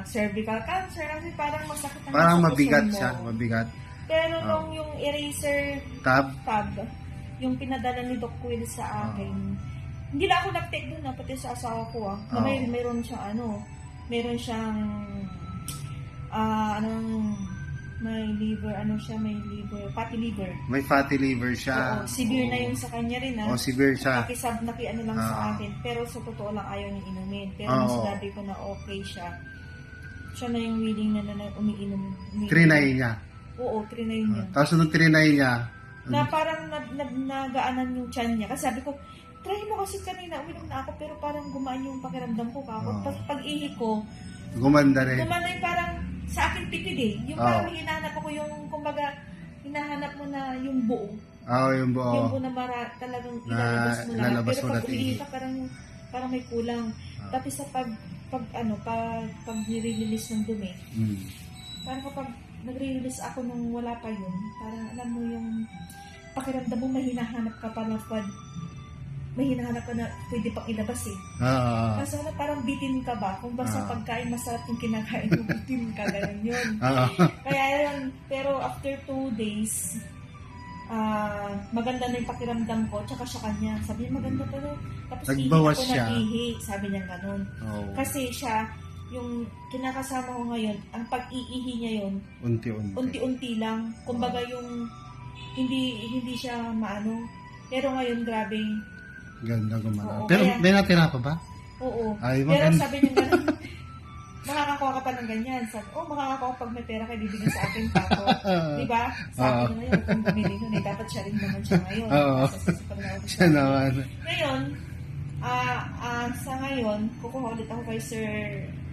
cervical cancer kasi parang masakit ang Parang nasa mabigat puso mo. siya, mabigat. Pero nung yung eraser Tab? tab, yung pinadala ni Doc Will sa akin, hindi lang ako nag-take doon, pati sa asawa ko na mayroon siyang meron siyang may liver, fatty liver. May fatty liver siya. Oo, severe na yun sa kanya rin severe siya. Nakiano lang sa akin. Pero sa totoo lang ayaw niya inumin. Pero nung sinabi ko na okay siya na yung willing na umiinom. Trinay niya. Oo, trinay niya. Tapos nung trinay niya, Na parang nagaanan yung tiyan niya. Kasi sabi ko, try mo kasi kanina, uminom na ako, pero parang gumaan yung pakiramdam ko. Pag-ihi ko, gumanda rin. gumanda yung parang sa akin tipid Yung parang hinahanap ako yung, kumbaga, hinahanap mo na yung buo. Yung buo. Yung buo na talagang ilalabas mo lahat. Pero mo pag na umihi ka, parang may kulang. Tapos sa pag nire-release ng dumi, parang kapag nagre-release ako nung wala pa yun, parang alam mo yung pakiramdam mo, may hinahanap ka pa na pwede pang ilabas Kasi parang bitin ka ba? Kung basta pagkain masarap yung kinakain mo, bitin ka, ganun yun. Kaya yun, pero after 2 days, maganda na yung pakiramdam ko, tsaka sa kanya. Sabi niya, maganda pero tapos nagbawas ihi ako siya. Ihi, sabi niya ganun. Kasi siya, yung kinakasama ko ngayon, ang pag-iihi niya yun, unti-unti lang. Kumbaga yung hindi siya maano. Pero ngayon, grabe. Ganda gumana. Oo, Pero kaya, may natira pa ba? Oo. Ay, pero sabi niya ganun, makakakuha ka pa ng ganyan. Sabi, makakakuha pag may pera kayo, bibigyan sa akin pa ako. Diba? Sabi niya ngayon, kung bumili nun, dapat siya rin naman siya ngayon. Siya naman. Ngayon, sa ngayon, kukuha ulit ako kay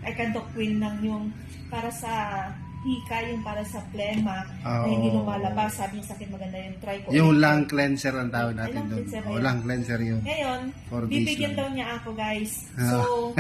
kay Doc Will ng yung para sa hika, yung para sa plema, na hindi lumalabas. Sabi niya sa akin, maganda yung try ko. Yung lung cleanser ang tawag natin doon. Cleanser Lung cleanser yun. Ngayon, bibigyan daw niya ako, guys. So,